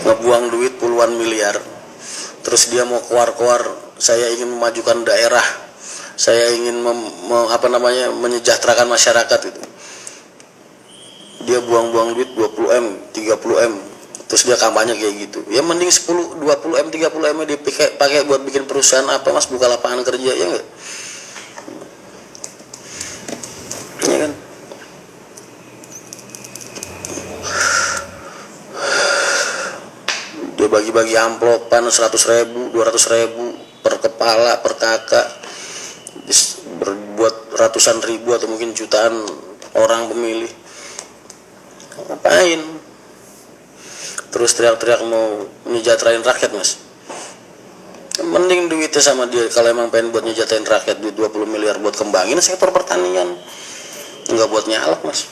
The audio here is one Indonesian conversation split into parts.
ngebuang duit puluhan miliar, terus dia mau keluar, saya ingin memajukan daerah, saya ingin menyejahterakan masyarakat itu. Dia buang-buang duit 20M, 30M, terus dia kampanye kayak gitu. Ya mending 10, 20M, 30M dipakai buat bikin perusahaan apa mas, buka lapangan kerja, ya enggak? Ya kan? Dia bagi-bagi amplopan 100.000, 200.000 per kepala, per kakak, berbuat ratusan ribu atau mungkin jutaan orang pemilih. Ngapain? Terus teriak-teriak mau nyejahterain rakyat mas. Mending duitnya sama dia kalau emang pengen buat nyejahterain rakyat, duit 20 miliar buat kembangin sektor pertanian, nggak buat nyalak mas.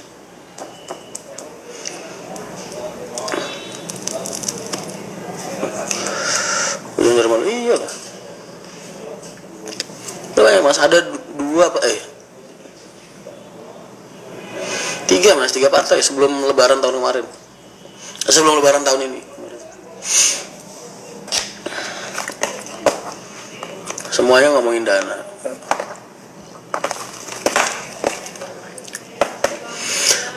Iya lah. Coba ya mas, ada tiga partai sebelum lebaran tahun kemarin, sebelum lebaran tahun ini, semuanya ngomongin dana.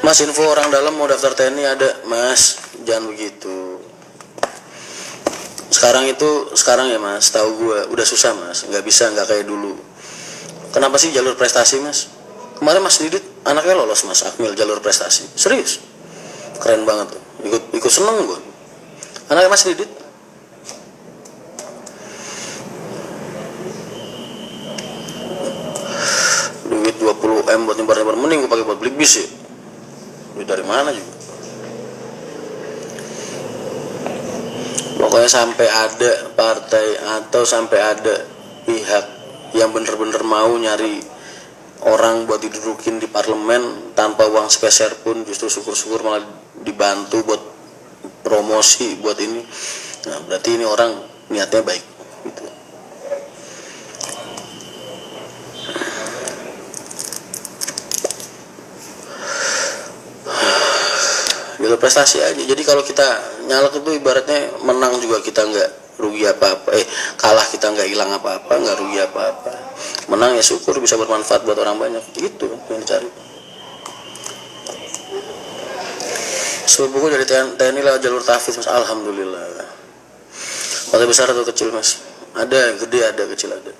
Mas, info orang dalam mau daftar TNI ada mas, jangan begitu. Sekarang ya mas, tahu gue udah susah mas, nggak kayak dulu. Kenapa sih jalur prestasi mas? Kemarin mas Didit anaknya lolos mas Akmil jalur prestasi, serius, keren banget tuh, ikut seneng gue. Anaknya mas Didit duit 20M buat nyebar-nyebar, mending gue pakai buat beli bis ya. Duit dari mana juga. Pokoknya sampai ada partai atau sampai ada pihak yang bener-bener mau nyari orang buat didudukin di parlemen tanpa uang sepeser pun, justru syukur-syukur malah dibantu buat promosi buat ini. Nah berarti ini orang niatnya baik gitu. Gitu prestasi aja. Jadi kalau kita nyalek itu ibaratnya menang juga kita nggak rugi apa-apa, kalah kita nggak hilang apa-apa, nggak rugi apa-apa. Menang ya syukur bisa bermanfaat buat orang banyak, gitu yang dicari. Sepupuku dari TNI lewat jalur tahfiz mas, alhamdulillah. Partai besar atau kecil mas? Ada gede, ada kecil, ada.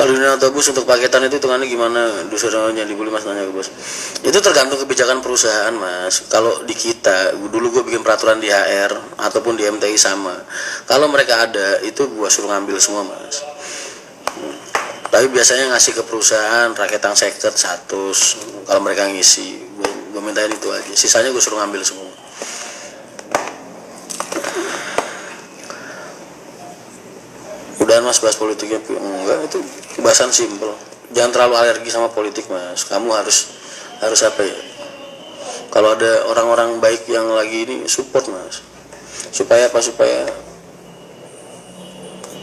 Kalau dunia otobus untuk paketan itu hitungannya gimana? Dusanya dibeli mas, nanya ke bos. Itu tergantung kebijakan perusahaan mas. Kalau di kita, dulu gue bikin peraturan di HR ataupun di MTI sama. Kalau mereka ada, itu gue suruh ngambil semua mas. Tapi biasanya ngasih ke perusahaan raketan seket 100. Kalau mereka ngisi, gue mintain itu aja. Sisanya gue suruh ngambil semua. Udahan mas bahas politiknya, enggak, itu bahasan simpel. Jangan terlalu alergi sama politik mas. Kamu harus apa ya, kalau ada orang-orang baik yang lagi ini support mas, supaya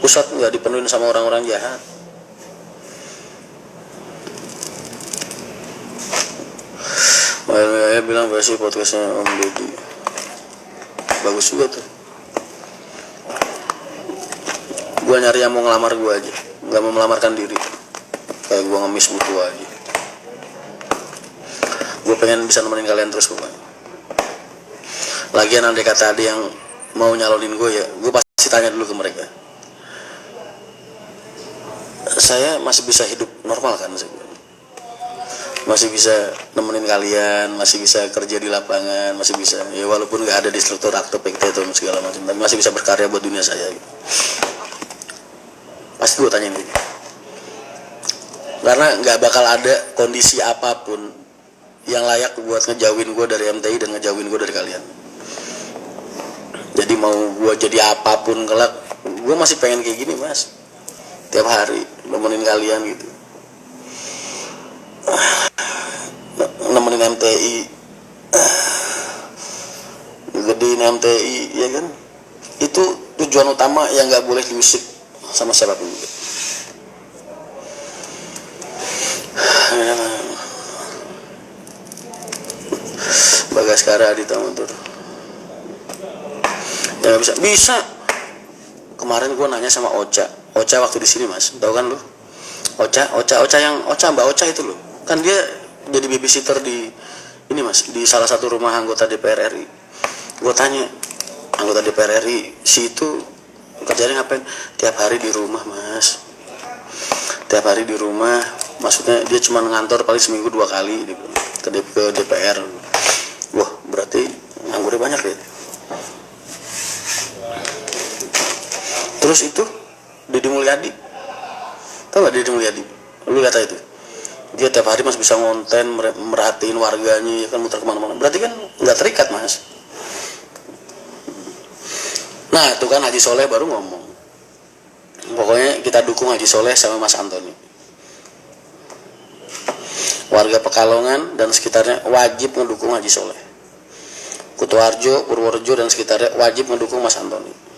pusat nggak dipenuhin sama orang-orang jahat. Saya bilang bahasa podcastnya Om Deddy bagus juga tuh. Gue nyari yang mau ngelamar gue aja, nggak mau melamarkan diri, kayak gue ngemis butuh aja. Gue pengen bisa nemenin kalian terus pokoknya. Lagian andai kata ada yang mau nyalonin gue ya, gue pasti tanya dulu ke mereka, saya masih bisa hidup normal kan, masih bisa nemenin kalian, masih bisa kerja di lapangan, masih bisa ya walaupun nggak ada di struktur akte PKT atau segala macam, tapi masih bisa berkarya buat dunia saya gitu. Pasti gue tanyain gitu, karena nggak bakal ada kondisi apapun yang layak buat ngejauhin gue dari MTI dan ngejauhin gue dari kalian. Jadi mau gue jadi apapun kelak, gue masih pengen kayak gini mas, tiap hari nemenin kalian gitu, nemenin MTI, gedein MTI ya kan. Itu tujuan utama yang nggak boleh diusik sama siapapun. Bagaskara Adita Motor. Ya nggak bisa. Kemarin gue nanya sama Ocha waktu di sini mas, tahu kan lu? Ocha yang Mbak Ocha itu loh, kan dia jadi babysitter di ini mas, di salah satu rumah anggota DPR RI. Gue tanya, anggota DPR RI si itu kerjanya ngapain? Tiap hari di rumah mas, tiap hari di rumah, maksudnya dia cuma ngantor paling seminggu 2 kali ke DPR. Wah berarti nganggurnya banyak ya. Terus itu Deddy Mulyadi, tau gak Deddy Mulyadi? Lu lihat itu, dia tiap hari mas bisa ngonten, merhatiin warganya, ya kan, muter kemana-mana. Berarti kan nggak terikat mas. Nah itu kan Haji Soleh baru ngomong, pokoknya kita dukung Haji Soleh sama Mas Antoni. Warga Pekalongan dan sekitarnya wajib mendukung Haji Soleh. Kutoarjo, Purworejo dan sekitarnya wajib mendukung Mas Antoni.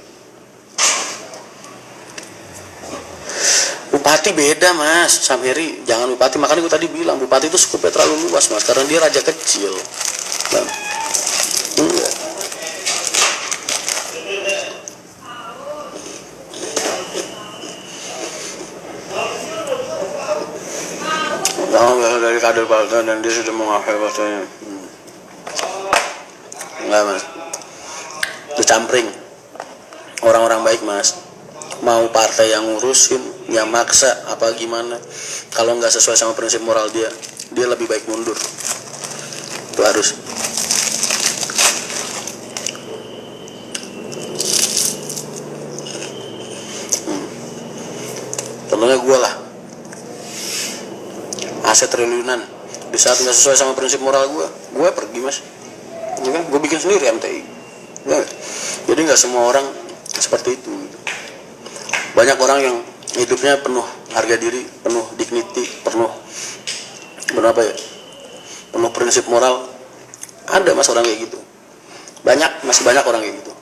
Bupati beda mas, Samheri, jangan bupati. Makanya gue tadi bilang bupati itu skupnya terlalu luas mas, karena dia raja kecil. Nah, enggak. Dari kader partai dan dia sudah mengakhiri partainya. Enggak mas, itu campring. Orang-orang baik mas, mau partai yang ngurusin, yang maksa apa gimana, kalau nggak sesuai sama prinsip moral dia lebih baik mundur. Itu harus. Contohnya gue lah, aset triliunan, di saat nggak sesuai sama prinsip moral gue pergi mas, ya kan? Gue bikin sendiri MTI, ya. Jadi nggak semua orang seperti itu. Banyak orang yang hidupnya penuh harga diri, penuh dignity, penuh berapa ya, penuh prinsip moral. Ada mas orang kayak gitu, masih banyak orang kayak gitu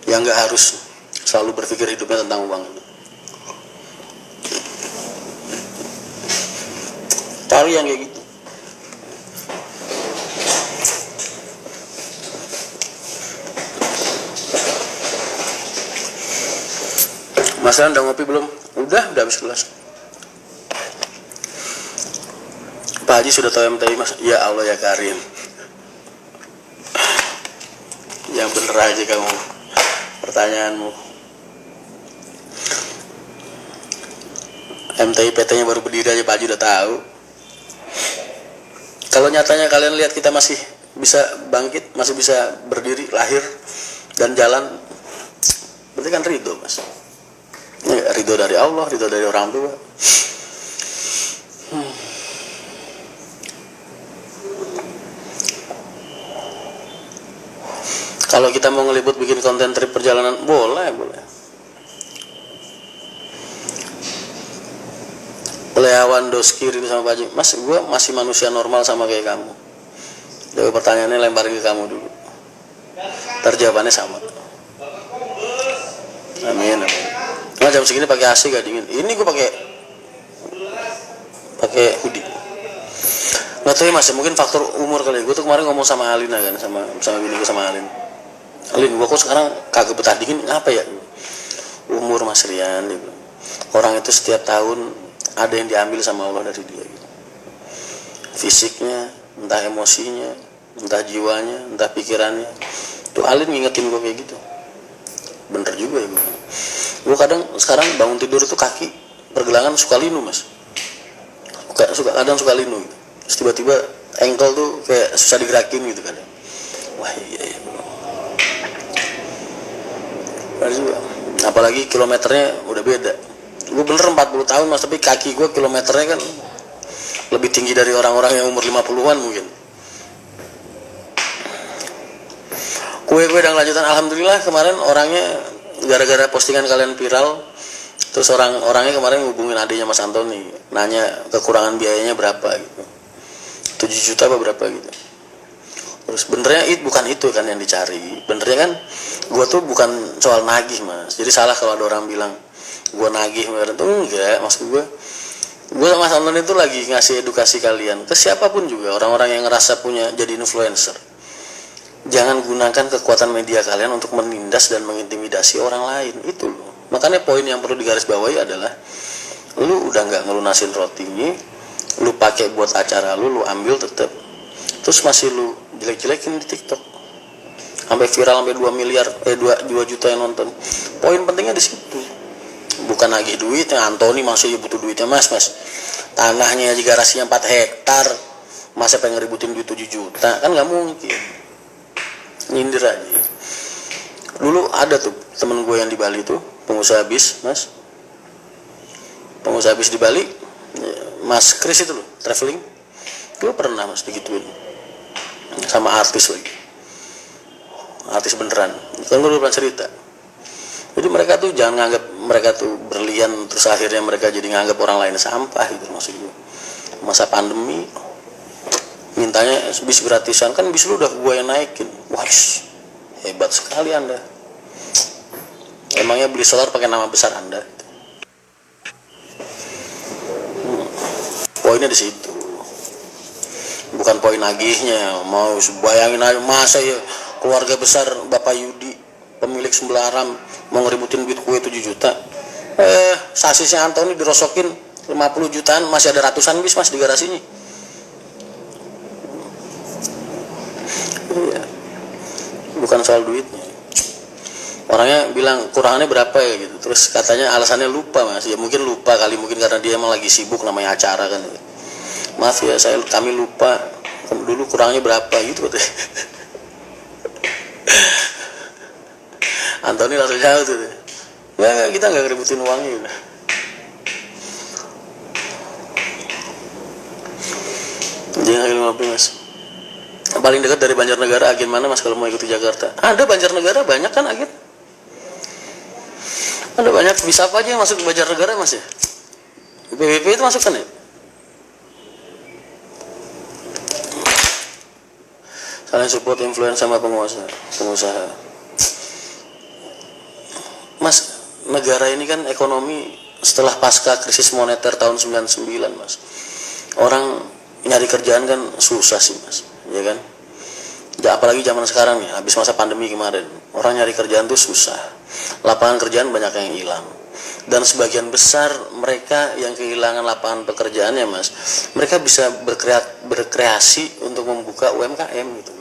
yang nggak harus selalu berpikir hidupnya tentang uang. Cari yang kayak gitu. Mas Ran udah ngopi belum? Udah habis kelas. Pak Haji sudah tahu MTI mas? Ya Allah ya Karim. Yang bener aja kamu pertanyaanmu. MTI PT-nya baru berdiri aja Pak Haji udah tahu. Kalau nyatanya kalian lihat kita masih bisa bangkit, masih bisa berdiri, lahir dan jalan, berarti kan ridho mas. Ya, ridho dari Allah, ridho dari orang tua. Kalau kita mau ngeliput bikin konten trip perjalanan, boleh. Lewandowski itu sama Pak Haji, mas gue masih manusia normal sama kayak kamu. Dari pertanyaannya lemparin ke kamu dulu, terjawabannya sama. Amin. Nah jam segini pakai AC gak dingin? Ini gue pakai hoodie. Nggak tahu ya mas, mungkin faktor umur kali. Gue tuh kemarin ngomong sama Alina kan, sama bini gue, sama Alin, gue kok sekarang kagak betah dingin, ngapa ya? Umur mas Rian, orang itu setiap tahun ada yang diambil sama Allah dari dia gitu. Fisiknya, entah emosinya, entah jiwanya, entah pikirannya. Tuh Alin ngingetin gue kayak gitu. Bener juga ya gue kadang sekarang bangun tidur itu kaki pergelangan suka linu mas, kadang suka linu gitu. Terus tiba-tiba ankle tuh kayak susah digerakin gitu kadang. Wah iya bener juga, apalagi kilometernya udah beda. Gue bener 40 tahun mas, tapi kaki gue kilometernya kan lebih tinggi dari orang-orang yang umur 50-an mungkin. Kue dan lanjutan, alhamdulillah kemarin orangnya gara-gara postingan kalian viral, terus orangnya kemarin hubungin adiknya Mas Antoni, nanya kekurangan biayanya berapa gitu, 7 juta apa berapa gitu. Terus benernya bukan itu kan yang dicari. Benernya kan gue tuh bukan soal nagih mas, jadi salah kalau ada orang bilang gue nagih. Itu enggak, maksud gue sama Mas Antoni itu lagi ngasih edukasi kalian ke siapapun juga, orang-orang yang ngerasa punya jadi influencer. Jangan gunakan kekuatan media kalian untuk menindas dan mengintimidasi orang lain. Itu loh. Makanya poin yang perlu digarisbawahi adalah lu udah nggak ngelunasin rotinya, lu pakai buat acara lu ambil tetap, terus masih lu jelek-jelekin di TikTok sampai viral sampai 2 miliar 2 juta yang nonton. Poin pentingnya di situ. Bukan lagi duitnya. Anthony masih butuh duitnya, mas tanahnya aja garasinya 4 hektar, masa pengen ributin duit 7 juta, kan nggak mungkin. Nyindir aja. Dulu ada tuh temen gue yang di Bali tuh, pengusaha bis, mas, pengusaha bis di Bali, Mas Chris itu loh, traveling. Gue pernah mas digituin sama artis lagi, artis beneran. Kan gue pernah cerita. Jadi mereka tuh jangan nganggap mereka tuh berlian terus akhirnya mereka jadi nganggap orang lain sampah gitu, maksud gue. Masa pandemi mintanya bis gratisan, kan bis lu udah gue yang naikin. Wah, hebat sekali Anda. Emangnya beli solar pakai nama besar Anda? Poinnya di situ. Bukan poin nagihnya. Mau bayangin aja, masa ya keluarga besar Bapak Yudi, pemilik Sembelaram, mau ngeributin duit kue 7 juta. Sasisnya Anthony dirosokin 50 jutaan, masih ada ratusan bis mas di garasinya. Iya. Bukan soal duitnya. Orangnya bilang kurangannya berapa ya gitu, terus katanya alasannya lupa mas. Ya mungkin lupa kali, mungkin karena dia emang lagi sibuk, namanya acara kan. Maaf ya kami lupa dulu kurangnya berapa gitu katanya. Anthony langsung jauh tuh. Ya kita nggak ngeributin uangnya udah. Jangan ngopi mas. Paling dekat dari Banjarnegara agen mana mas kalau mau ikut di Jakarta? Ada Banjarnegara banyak kan agen? Ada banyak, bisa apa aja yang masuk ke Banjarnegara mas ya? BBP itu masuk kan ya? Saling support influencer sama pengusaha. Mas, negara ini kan ekonomi setelah pasca krisis moneter tahun 99 mas. Orang nyari kerjaan kan susah sih mas, ya kan? Ya, apalagi zaman sekarang nih, habis masa pandemi kemarin, orang nyari kerjaan tuh susah. Lapangan kerjaan banyak yang hilang. Dan sebagian besar mereka yang kehilangan lapangan pekerjaannya mas, mereka bisa berkreasi untuk membuka UMKM gitu.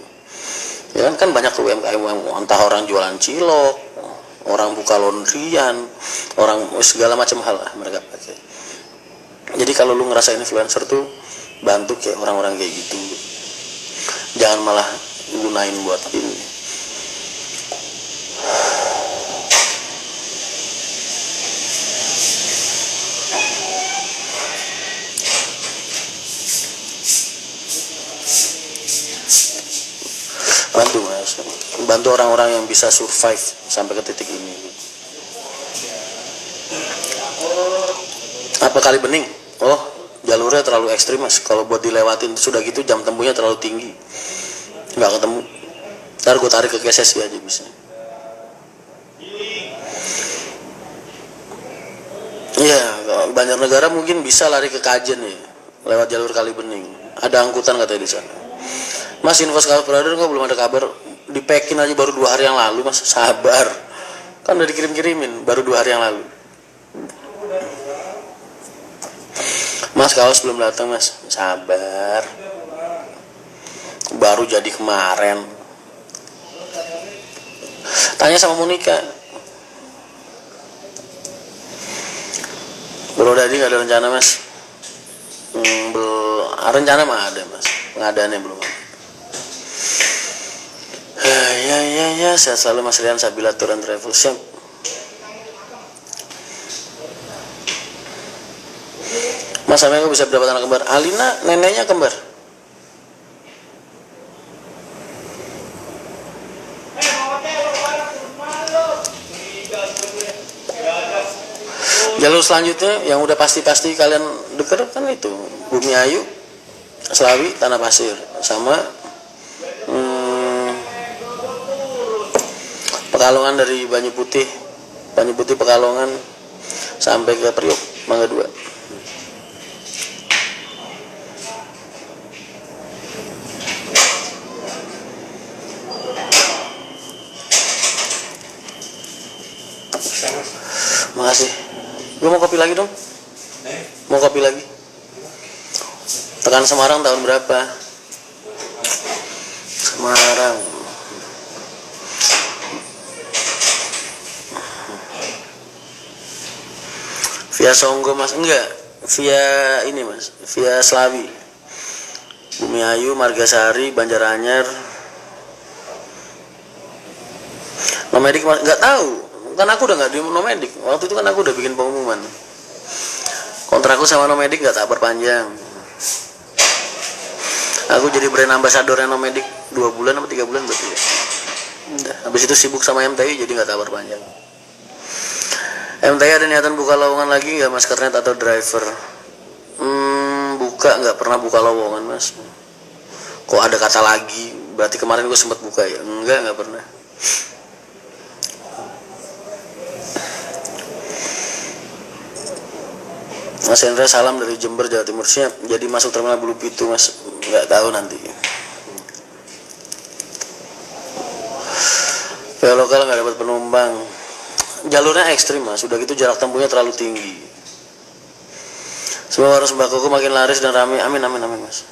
Ya kan banyak tuh UMKM, entah orang jualan cilok, orang buka laundryan, orang segala macam hal lah mereka pakai. Jadi kalau lu ngerasa influencer tuh, bantu kayak orang-orang kayak gitu. Jangan malah gunain buat ini. Bantu mas, bantu orang-orang yang bisa survive sampai ke titik ini. Apa kali bening? Oh, jalurnya terlalu ekstrim mas. Kalau buat dilewatin sudah gitu jam tempuhnya terlalu tinggi, nggak ketemu. Ntar gue tarik ke KSSI aja bisa. Iya, Banjarnegara mungkin bisa lari ke Kajen ya, lewat jalur Kali Bening. Ada angkutan katanya di sana. Mas, info Scout Brother kok belum ada kabar? Dipekin aja baru 2 hari yang lalu mas, sabar. Kan udah dikirim-kirimin baru 2 hari yang lalu. Mas, kaos belum datang mas, sabar. Baru jadi kemarin. Tanya sama Monica. Bro Dadi nggak ada rencana mas? Rencana mah ada mas, pengadaannya belum ada. Ya, sehat selalu mas Rian, Sabila Tour and Travel. Siap. Mas Amel bisa berdapat anak kembar? Alina neneknya kembar. Jalur selanjutnya yang udah pasti kalian denger kan itu Bumi Ayu, Selawi, Tanah Pasir, sama Pekalongan dari Banyu Putih Pekalongan sampai ke Priok, Mangga 2. Makasih. Gue mau kopi lagi dong. Mau kopi lagi. Tekan Semarang tahun berapa? Semarang. Via Songgo mas, enggak. Via ini mas, via Slawi. Bumi Ayu, Margasari, Banjaranyar. Nomadik mas, nggak tahu. Kan aku udah nggak di Nomadik. Waktu itu kan aku udah bikin pengumuman. Kontrakku sama Nomadik nggak tak perpanjang. Aku jadi brand ambassadornya Nomadik 2 bulan atau 3 bulan berarti ya. Udah, habis itu sibuk sama MTI jadi nggak tak perpanjang. MTI ada niatan buka lowongan lagi nggak mas, kernet atau driver? Buka, nggak pernah buka lowongan mas. Kok ada kata lagi, berarti kemarin gue sempat buka ya? Nggak pernah. Mas Hendra salam dari Jember Jawa Timur. Siap, jadi masuk terminal Bulu Pitu mas, nggak tahu nanti. PO lokal nggak dapat penumpang, jalurnya ekstrim mas, udah gitu jarak tempuhnya terlalu tinggi. Semua warung sembakoku makin laris dan ramai, amin mas.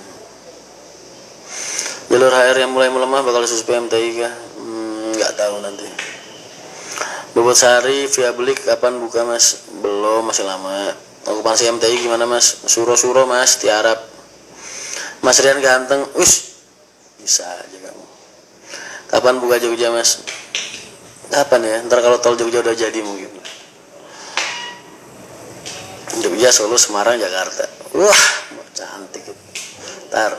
Jalur HR yang mulai melemah bakal sus PMTI kah? Nggak tahu nanti. Bobot Sari via Belik kapan buka mas? Belum, masih lama. Okupansi MTI gimana mas? Suro mas, tiarap. Mas Rian ganteng, bisa aja kamu. Kapan buka Jogja mas? Kapan ya? Ntar kalau tol Jogja udah jadi mungkin. Jogja, Solo, Semarang, Jakarta. Wah, cantik. Ntar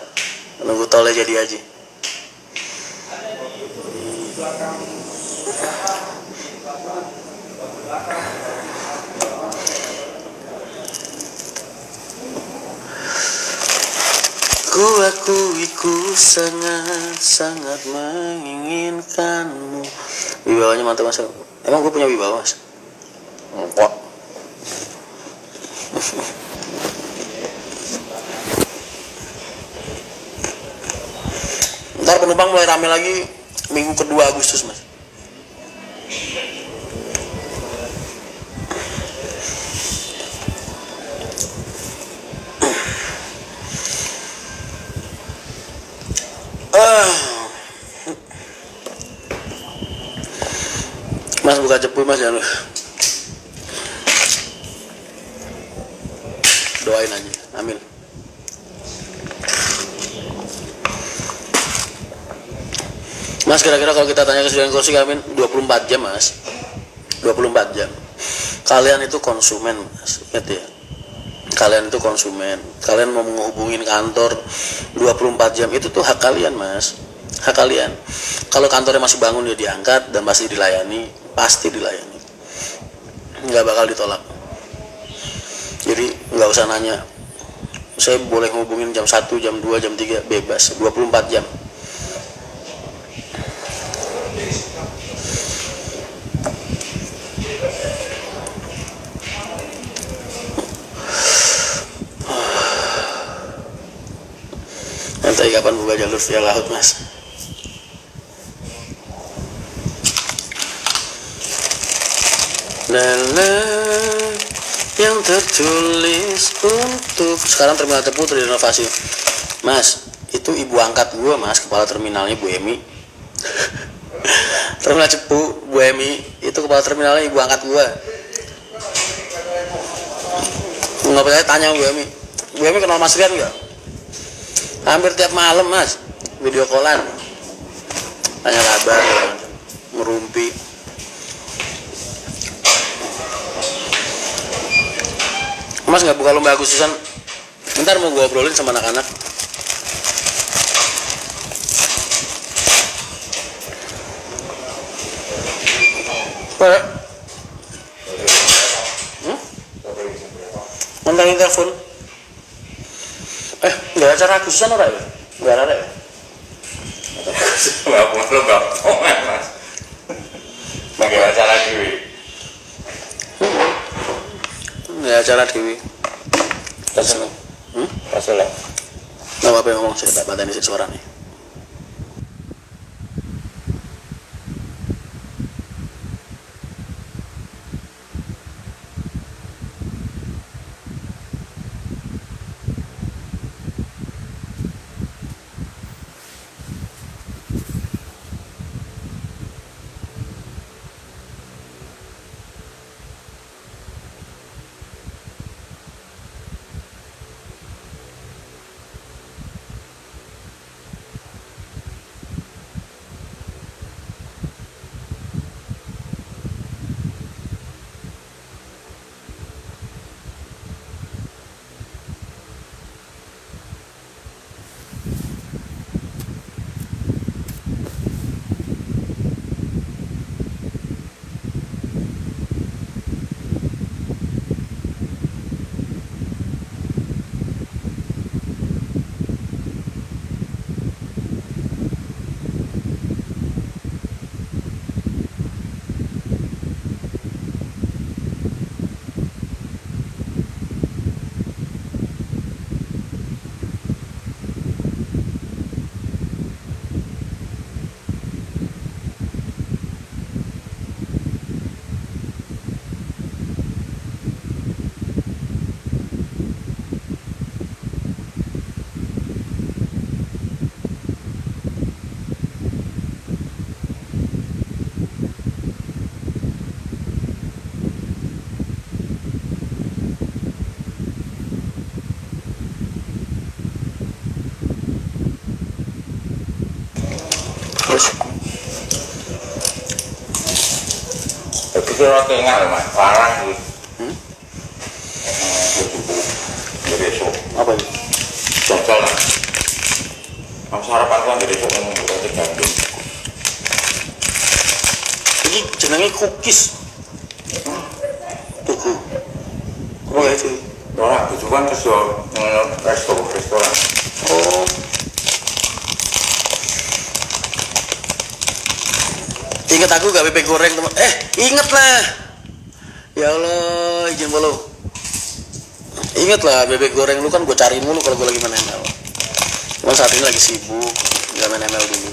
nunggu tolnya jadi aja. Ku sangat menginginkanmu. Wibawanya mantap mas. Emang gue punya wibawa mas? Kok? Ntar penumpang mulai rame lagi minggu kedua Agustus mas. Mas buka cepu mas, jangan doain aja, amin. Mas kira-kira kalau kita tanya kesediaan kursi amin 24 jam mas, 24 jam. Kalian itu konsumen mas, ingat ya. Kalian itu konsumen, kalian mau menghubungin kantor 24 jam itu tuh hak kalian mas, hak kalian. Kalau kantornya masih bangun ya diangkat dan masih dilayani, pasti dilayani, nggak bakal ditolak. Jadi nggak usah nanya saya boleh ngehubungin jam 1, jam 2, jam 3, bebas 24 jam. Nanti kapan buka jalur via laut mas? Lala yang tertulis untuk sekarang terminal Cepu direnovasi mas. Itu ibu angkat gue mas, kepala terminalnya Bu Emi. Terminal Cepu Bu Emi itu kepala terminalnya ibu angkat gue. Nggak percaya tanya Bu Emi. Bu Emi kenal Mas Rian nggak? Hampir tiap malam mas video callan, tanya kabar, merumpi. Mas nggak buka lomba Agustusan? Bentar mau gue obrolin sama anak-anak. Mentang telepon. Nggak acara Agustusan orang ya? Nggak ada ya? Nggak perlu bapak mas. Nggak acara dewi. Nggak acara dewi. Terus Rasul ya? Nggak apa-apa yang ngomong, saya tak patah ini suara nih. kira tengah loh mas, larang itu. Jadi besok. Apa itu? Jajal lah. Kamu sarapan kan jadi besok nunggu roti gandum. Ini jenenge cookies. Tuku. Oh ya itu. Orang itu kan kerja restoran. Oh. Ingat aku gak bebek goreng teman. Inget lah. Ya Allah, izin bolu. Ingat lah bebek goreng lu kan gue cariin mulu kalau gue lagi main ML. Cuma saat ini lagi sibuk, gak main ML dulu.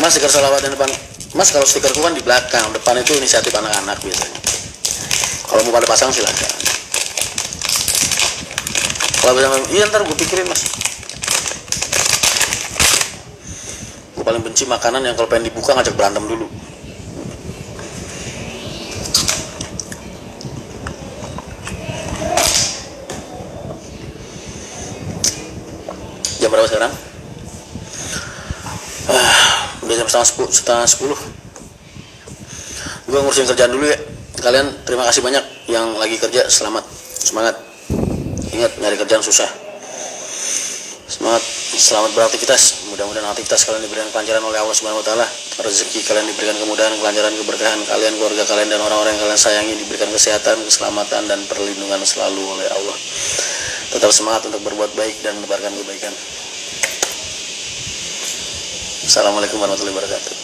Mas stiker sholawat di depan. Mas kalau stikerku kan di belakang, depan itu inisiatif anak-anak biasanya. Kalau mau pada pasang silakan. Kalau bisa, iya ntar gue pikirin mas. Gue paling benci makanan yang kalau pengen dibuka ngajak berantem dulu. Jam berapa sekarang? Udah jam setengah 10. Gue ngurusin kerjaan dulu ya. Kalian terima kasih banyak yang lagi kerja, selamat, semangat. Ingat nyari kerjaan susah. Semangat, selamat beraktivitas. Mudah-mudahan aktivitas kalian diberikan kelancaran oleh Allah Subhanahu wa taala. Rezeki kalian diberikan kemudahan, kelancaran, keberkahan. Kalian, keluarga kalian dan orang-orang yang kalian sayangi diberikan kesehatan, keselamatan dan perlindungan selalu oleh Allah. Tetap semangat untuk berbuat baik dan menebarkan kebaikan. Assalamualaikum warahmatullahi wabarakatuh.